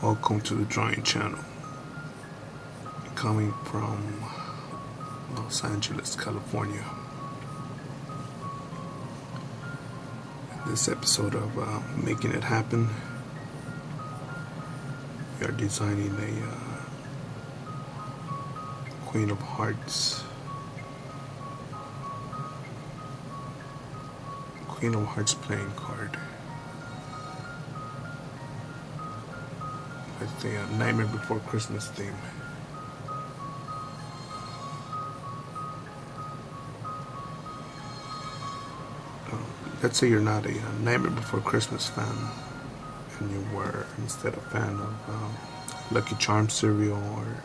Welcome to the drawing channel, coming from Los Angeles, California. In this episode of Making It Happen, we are designing a Queen of Hearts playing card with the Nightmare Before Christmas theme. Let's say you're not a Nightmare Before Christmas fan, and you were instead a fan of Lucky Charms cereal or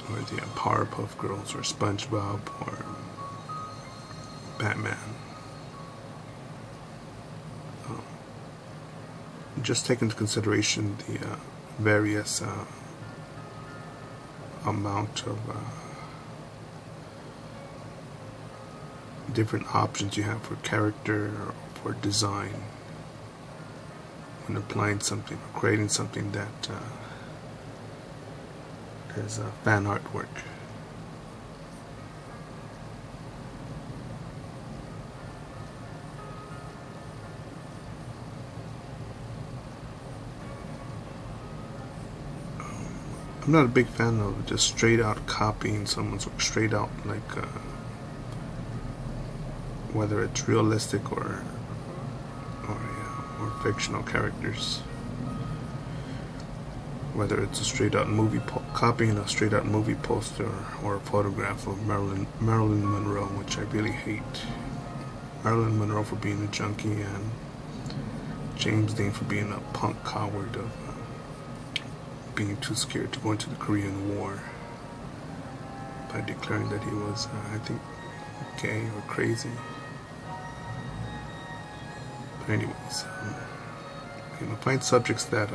the Powerpuff Girls or SpongeBob or Batman. Just take into consideration the various amount of different options you have for character or for design when applying something or creating something that is fan artwork. I'm not a big fan of just straight out copying someone's work, straight out like whether it's realistic or fictional characters, whether it's a straight out movie copying a straight out movie poster or a photograph of Marilyn Monroe, which I really hate. Marilyn Monroe for being a junkie and James Dean for being a punk coward of being too scared to go into the Korean War by declaring that he was, I think, gay or crazy. But anyways, find subjects that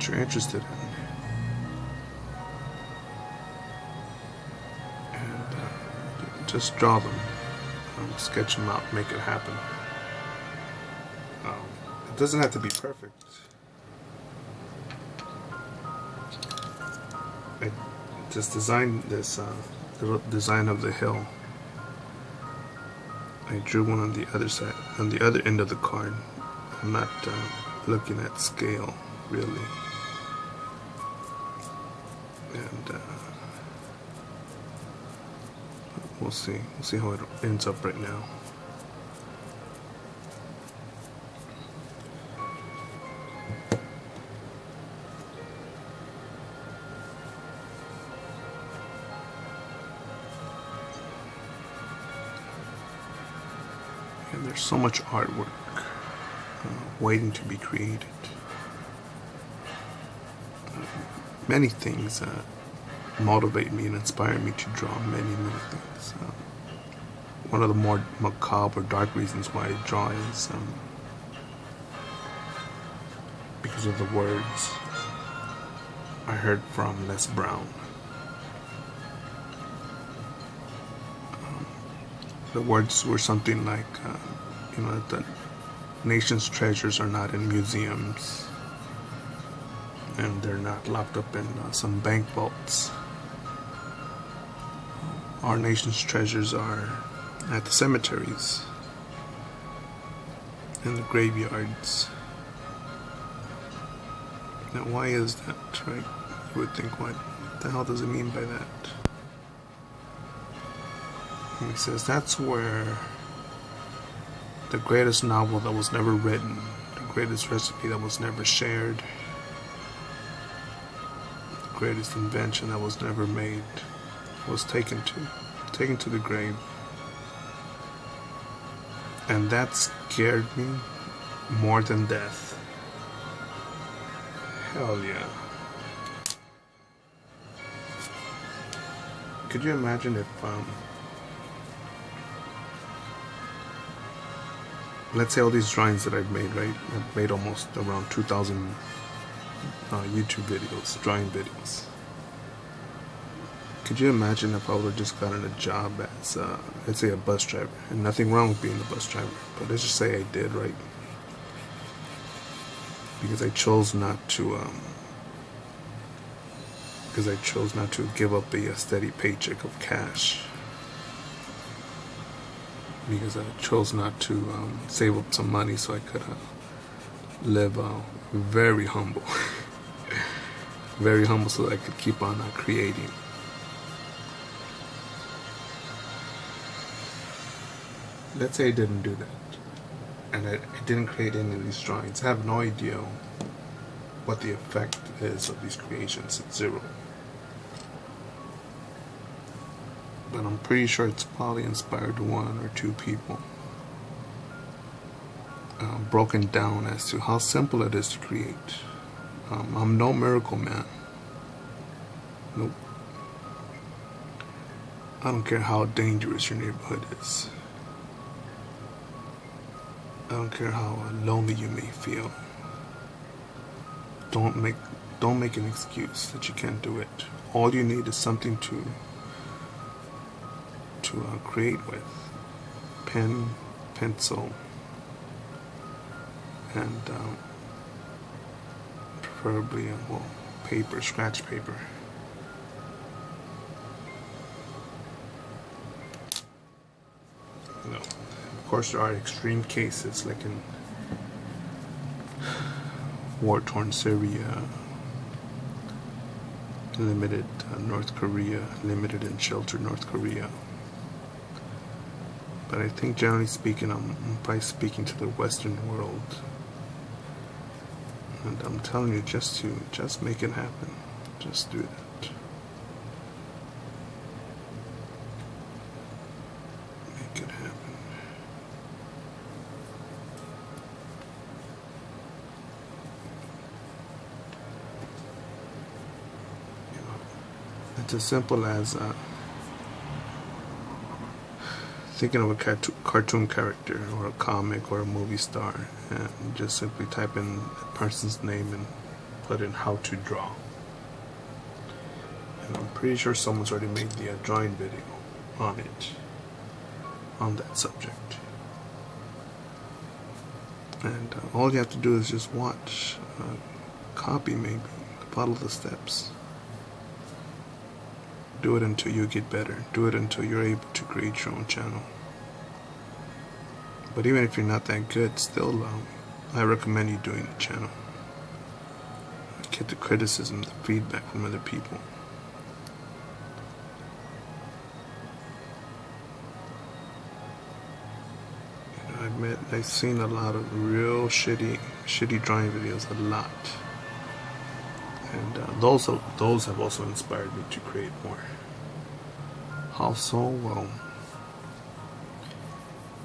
you're interested in, and just draw them, sketch them out, make it happen. It doesn't have to be perfect. I just designed this little design of the hill. I drew one on the other side, on the other end of the card. I'm not looking at scale, really. And we'll see how it ends up right now. And there's so much artwork waiting to be created. Many things motivate me and inspire me to draw many things. One of the more macabre or dark reasons why I draw is because of the words I heard from Les Brown. The words were something like, that the nation's treasures are not in museums, and they're not locked up in some bank vaults. Our nation's treasures are at the cemeteries and the graveyards. Now, why is that, right? You would think, what the hell does it mean by that? And he says that's where the greatest novel that was never written, the greatest recipe that was never shared, the greatest invention that was never made was taken to the grave. And that scared me more than death. Hell yeah. Could you imagine if let's say all these drawings that I've made, right? I've made almost around 2,000 YouTube videos, drawing videos. Could you imagine if I would have just gotten a job as, let's say, a bus driver? And nothing wrong with being a bus driver, but let's just say I did, right? Because I chose not to, give up a steady paycheck of cash. Because I chose not to save up some money so I could live very humble. Very humble so that I could keep on creating. Let's say I didn't do that. And I didn't create any of these drawings. I have no idea what the effect is of these creations. It's zero. But I'm pretty sure it's probably inspired one or two people. Broken down as to how simple it is to create. I'm no miracle man. Nope. I don't care how dangerous your neighborhood is. I don't care how lonely you may feel. Don't make an excuse that you can't do it. All you need is something to create with. Pen, pencil, and preferably paper, scratch paper. No. Of course, there are extreme cases, like in war-torn Syria, limited North Korea, limited and sheltered North Korea. But I think, generally speaking, I'm probably speaking to the Western world. And I'm telling you, just make it happen. Just do that. Make it happen. It's as simple as thinking of a cartoon character or a comic or a movie star, and just simply type in a person's name and put in how to draw. And I'm pretty sure someone's already made the drawing video on it, on that subject. And all you have to do is just watch, copy maybe, follow the steps. Do it until you get better. Do it until you're able to create your own channel. But even if you're not that good, still, I recommend you doing the channel. Get the criticism, the feedback from other people. I admit, I've seen a lot of real shitty drawing videos, a lot. And those have also inspired me to create more. How so? Well,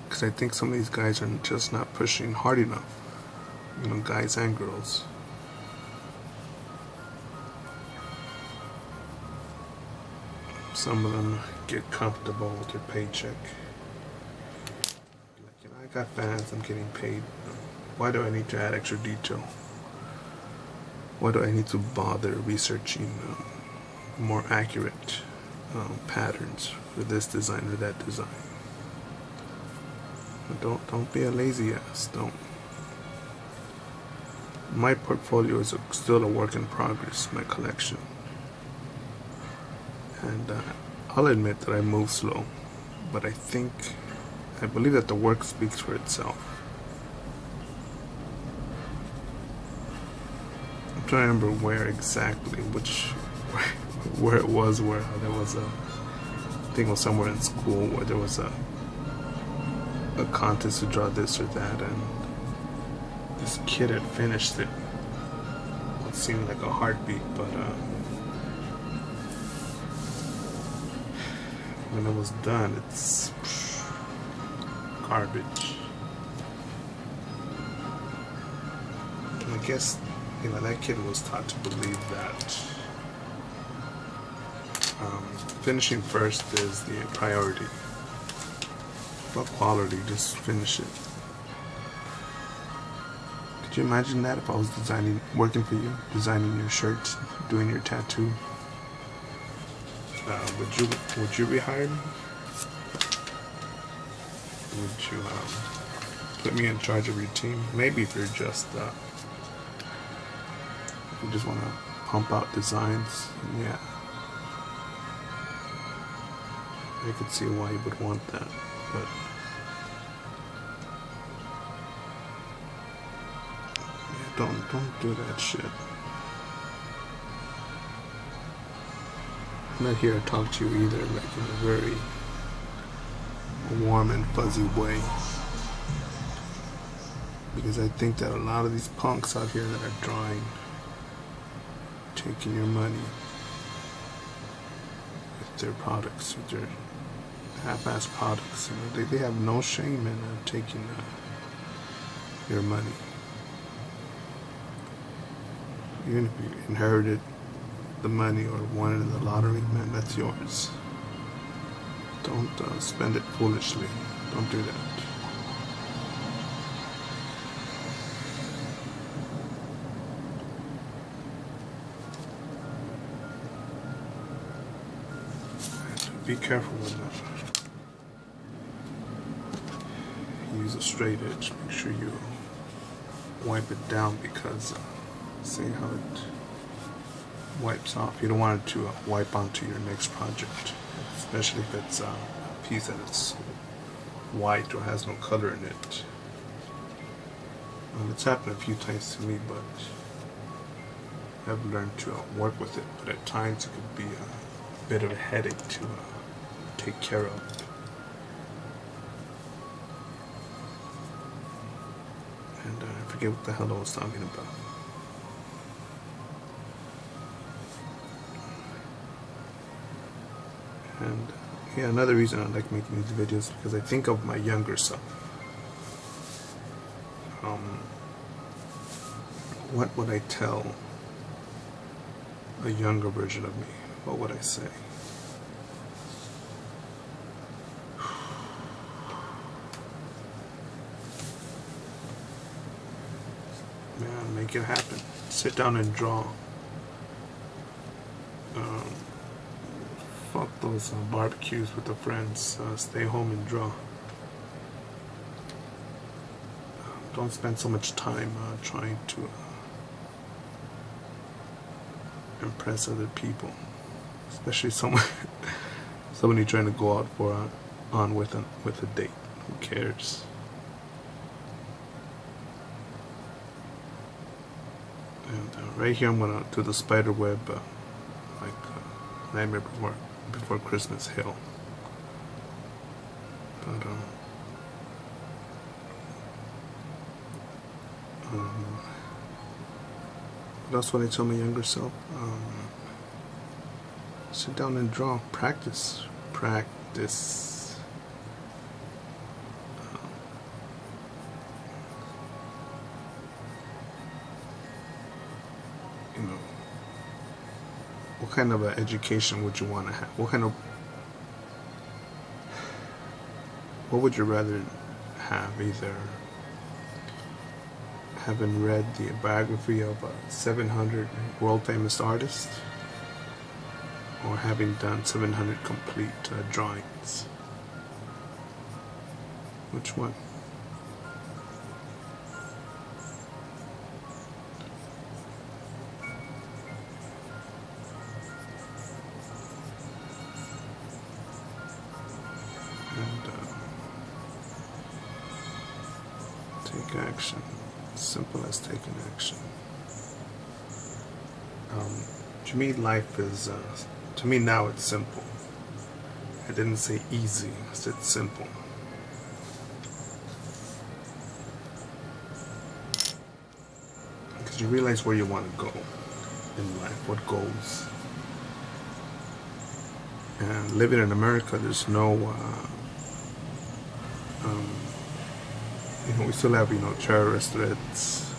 because I think some of these guys are just not pushing hard enough. You know, guys and girls. Some of them get comfortable with their paycheck. Like, you know, I got fans, I'm getting paid. Why do I need to add extra detail? Why do I need to bother researching more accurate patterns for this design or that design? Don't be a lazy ass. Don't. My portfolio is still a work in progress. My collection, and I'll admit that I move slow, but I believe that the work speaks for itself. I'm trying to remember where exactly, where it was, where there was I think it was somewhere in school where there was a contest to draw this or that, and this kid had finished it. It seemed like a heartbeat, but when it was done, it's garbage. And I guess, you know, that kid was taught to believe that finishing first is the priority. About quality, just finish it. Could you imagine that if I was working for you, designing your shirts, doing your tattoo? Would you rehire me? Would you put me in charge of your team? Maybe if you're just if you just want to pump out designs, yeah. I could see why you would want that, but yeah, don't do that shit. I'm not here to talk to you either, like in a very warm and fuzzy way, because I think that a lot of these punks out here that are drawing, taking your money with their products, with their half-ass products, you know, they have no shame in taking your money. Even if you inherited the money or won it in the lottery, man, that's yours. Don't spend it foolishly. Don't do that. And be careful with that. Use a straight edge. Make sure you wipe it down, because see how it wipes off. You don't want it to wipe onto your next project, especially if it's a piece that is white or has no color in it. It's happened a few times to me, but I've learned to work with it. But at times it could be a bit of a headache to take care of. And I forget what the hell I was talking about. And yeah, another reason I like making these videos is because I think of my younger self. What would I tell a younger version of me? What would I say? Man, make it happen. Sit down and draw. Fuck those barbecues with the friends. Stay home and draw. Don't spend so much time trying to impress other people, especially somebody trying to go out with a date. Who cares? And right here I'm gonna do the spider web, like Nightmare Before Christmas Hill. But what else would I tell my younger self? Sit down and draw. Practice. You know, what kind of an education would you want to have? What would you rather have? Either having read the biography of 700 world famous artists, or having done 700 complete drawings? Which one? And take action. Simple as taking action. To me, life is, to me now it's simple. I didn't say easy, I said simple. Because you realize where you want to go in life, what goals. And living in America, there's no, we still have, terrorist threats,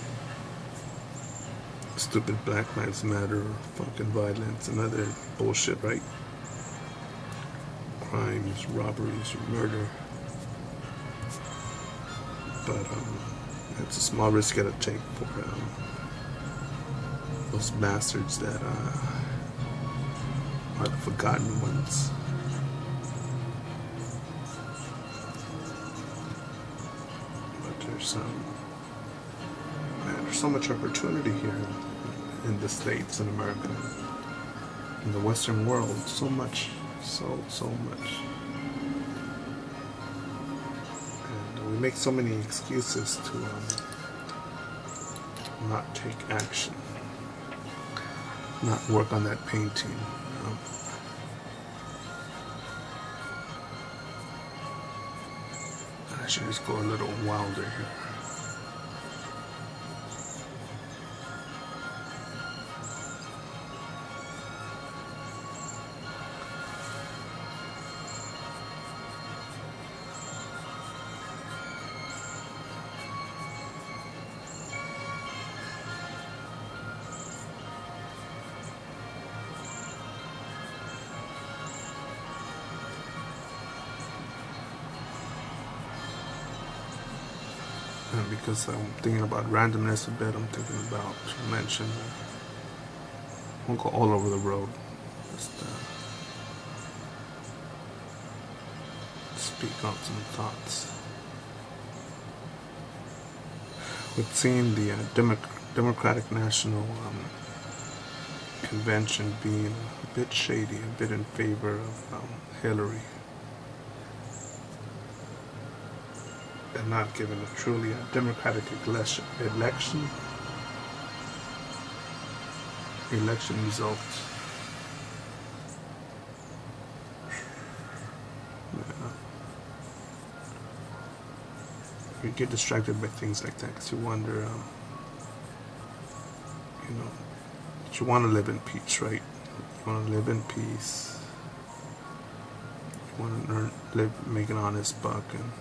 stupid Black Lives Matter, fucking violence, and other bullshit, right? Crimes, robberies, murder. But it's a small risk you gotta take for those bastards that are the forgotten ones. But there's so much opportunity here in the States, in America, in the Western world. So much, so much. And we make so many excuses to not take action, not work on that painting. I should just go a little wilder here. And because I'm thinking about randomness a bit, I'm thinking about to mention, I won't go all over the road, just speak out some thoughts. With seeing the Democratic National Convention being a bit shady, a bit in favor of Hillary, and not given a truly democratic election results. Yeah. You get distracted by things like that because you wonder, that you want to live in peace, right? You want to live in peace. You want to make an honest buck, and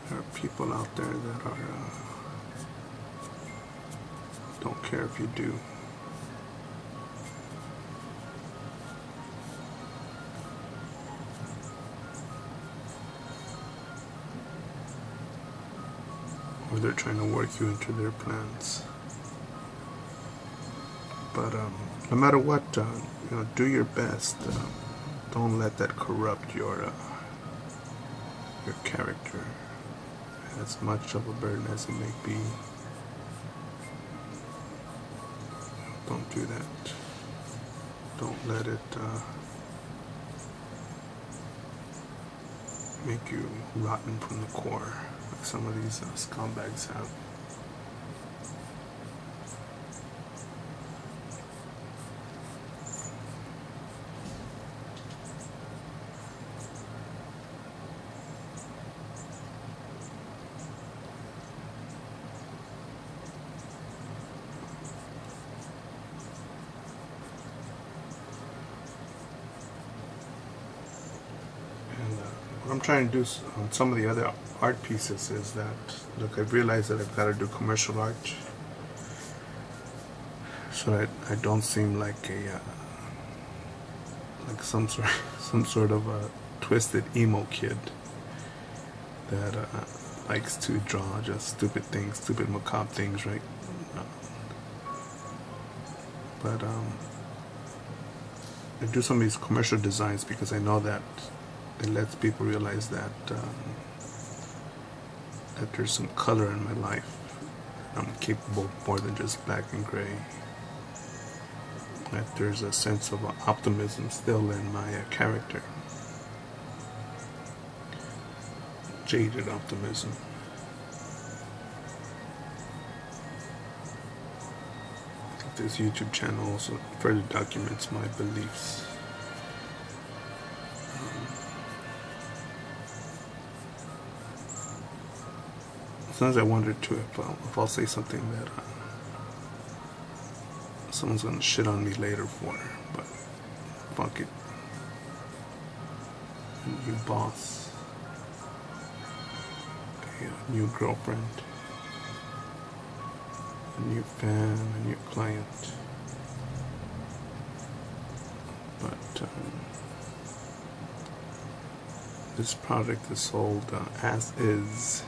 there are people out there that don't care if you do. Or they're trying to work you into their plans. But no matter what, do your best. Don't let that corrupt your character. As much of a burden as it may be, don't do that. Don't let it make you rotten from the core, like some of these scumbags have. What I'm trying to do on some of the other art pieces is that, look, I've realized that I've got to do commercial art so that I don't seem like some sort of a twisted emo kid that likes to draw just stupid things, stupid macabre things, right? But I do some of these commercial designs because I know that it lets people realize that that there's some color in my life. I'm capable of more than just black and gray. That there's a sense of optimism still in my character. Jaded optimism. I think this YouTube channel also further documents my beliefs. Sometimes I wonder too if I'll say something that someone's gonna shit on me later for, but fuck it. A new boss, a new girlfriend, a new fan, a new client. But this project is sold as is.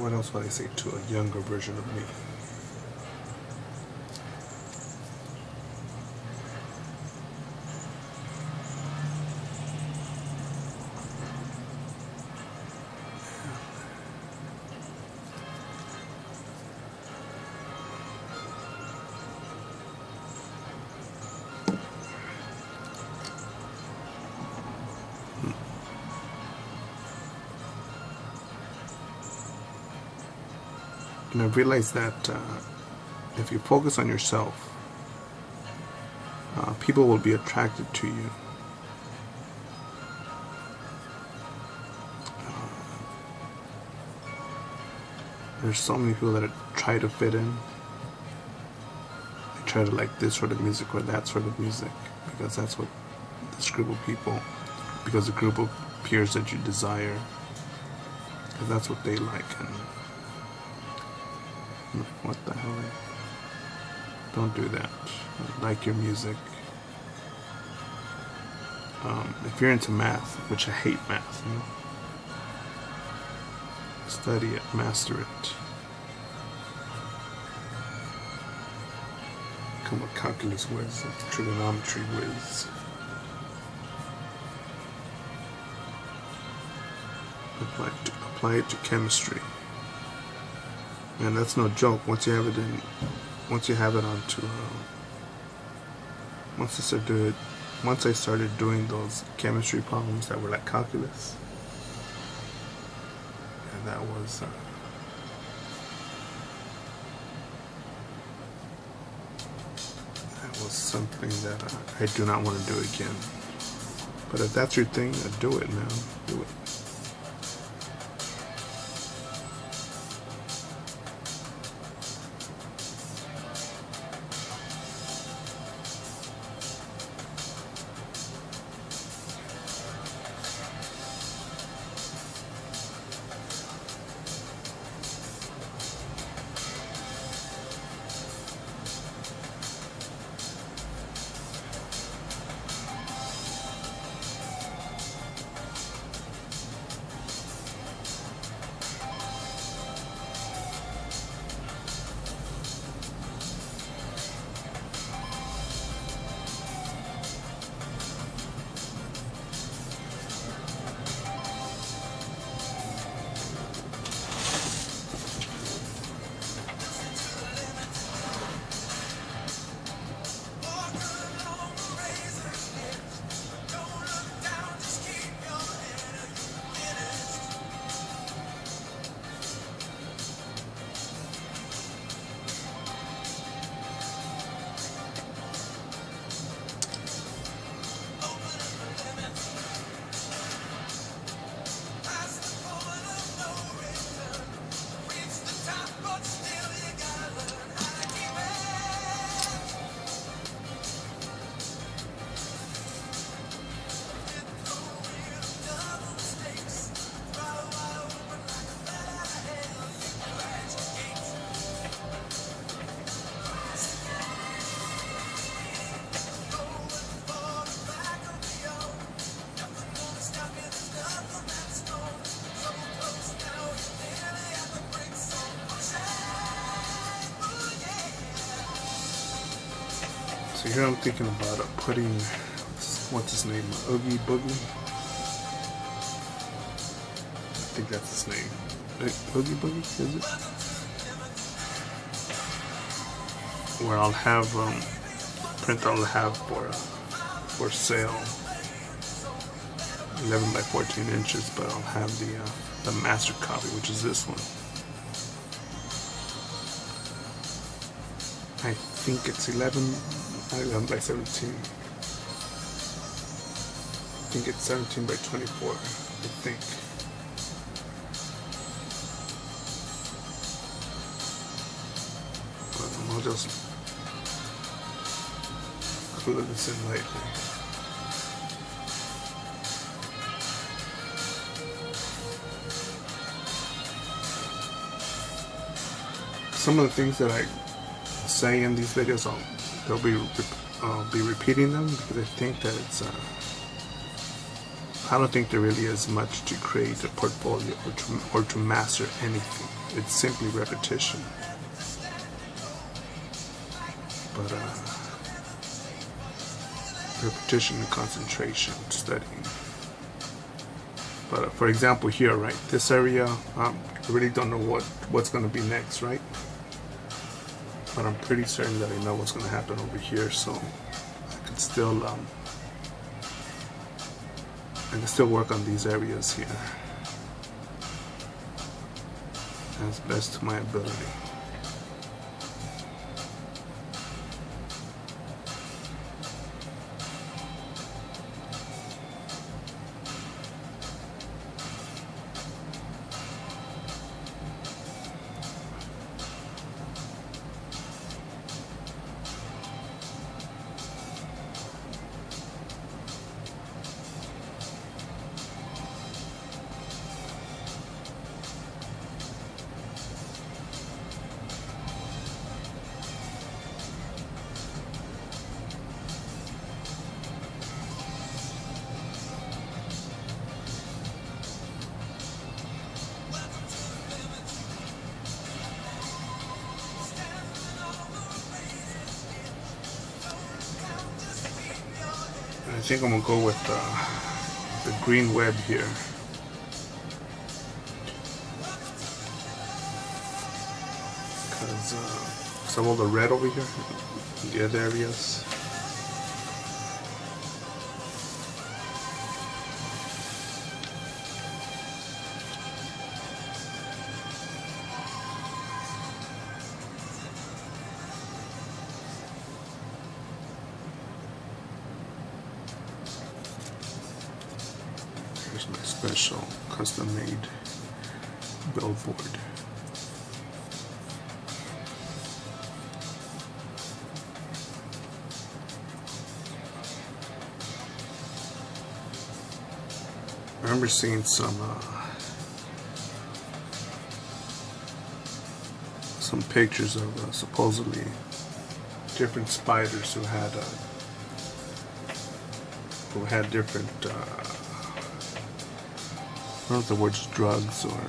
what else would I say to a younger version of me? And I realized that if you focus on yourself, people will be attracted to you. There's so many people that try to fit in. They try to like this sort of music or that sort of music because that's what this group of people, because the group of peers that you desire, because that's what they like. And I'm like, what the hell? Don't do that. Like your music. If you're into math, which I hate math, you know, study it, master it. Become a calculus whiz, a trigonometry whiz. Apply it to chemistry. And that's no joke. Once you have it onto, once I started doing those chemistry problems that were like calculus, and that was something that I do not want to do again. But if that's your thing, do it, man. Do it. So here I'm thinking about putting, what's his name, Oogie Boogie? I think that's his name. Oogie Boogie, is it? Where I'll have, print I'll have for sale, 11 by 14 inches, but I'll have the master copy, which is this one. I think it's 11 by 17. I think it's 17 by 24, I think. But I'll just glue this in lightly. Some of the things that I say in these videos, I'll be repeating them because I think that it's I don't think there really is much to create a portfolio or to master anything. it's simply repetition. But repetition and concentration, studying. But for example here, right, this area, I really don't know what's going to be next, right? But I'm pretty certain that I know what's going to happen over here, so I can still work on these areas here as best to my ability. I think I'm gonna go with the green web here. Because some of the red over here in the other areas. Here's my special custom-made billboard. I remember seeing some pictures of supposedly different spiders who had different I don't know if the word's drugs or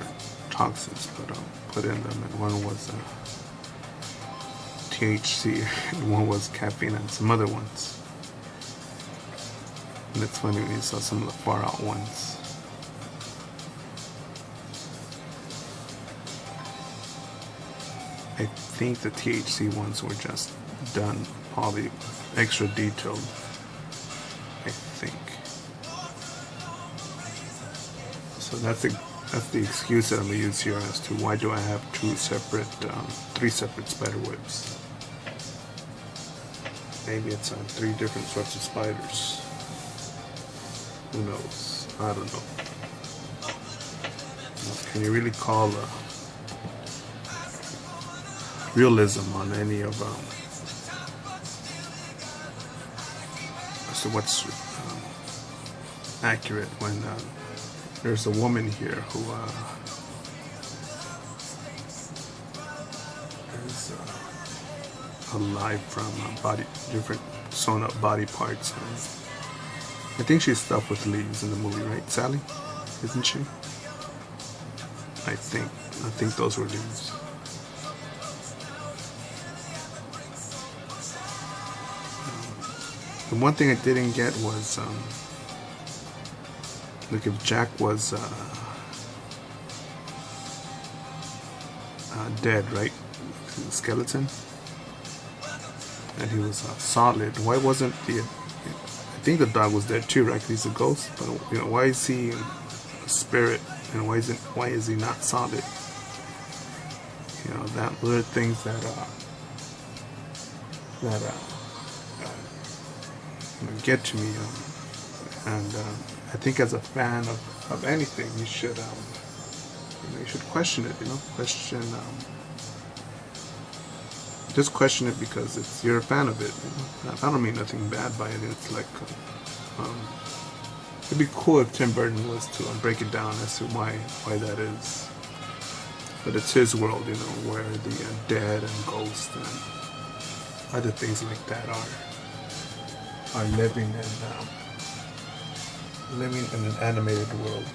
toxins, but put in them, and one was THC, and one was caffeine, and some other ones. And it's funny when you saw some of the far out ones. I think the THC ones were just done probably extra detailed, I think. So that's the excuse that I'm gonna use here as to why do I have three separate spider webs. Maybe it's on 3 different sorts of spiders. Who knows? I don't know. Can you really call realism on any of as to what's accurate when there's a woman here who is alive from different sewn up body parts. I think she's stuffed with leaves in the movie, right, Sally? Isn't she? I think those were leaves. The one thing I didn't get was, look, if Jack was dead, right? Skeleton, and he was solid. Why wasn't I think the dog was dead too, right? He's a ghost, but why is he a spirit, and why is he not solid? That were things that get to me, and I think as a fan of anything, you should question it. Just question it because you're a fan of it. I don't mean nothing bad by it. It's like it'd be cool if Tim Burton was to break it down as to why that is. But it's his world, where the dead and ghosts and other things like that are living in an animated world.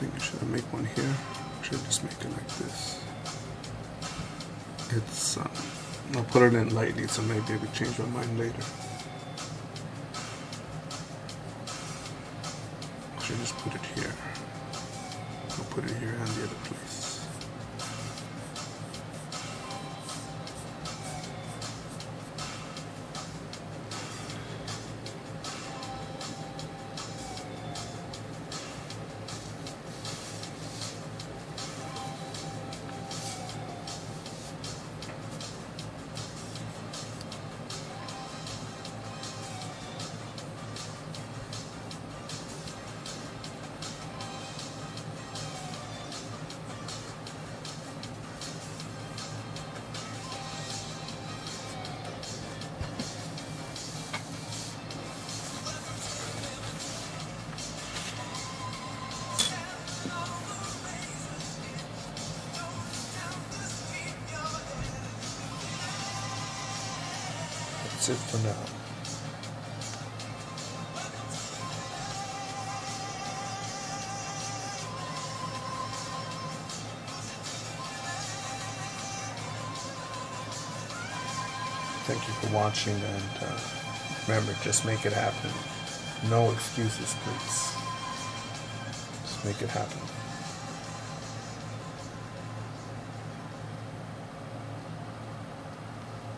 thinking, should I make one here? Or should I just make it like this? It's, I'll put it in lightly, so maybe I could change my mind later. I should just put it here. I'll put it here and the other place. That's it for now. Thank you for watching, and remember, just make it happen. No excuses, please. Just make it happen.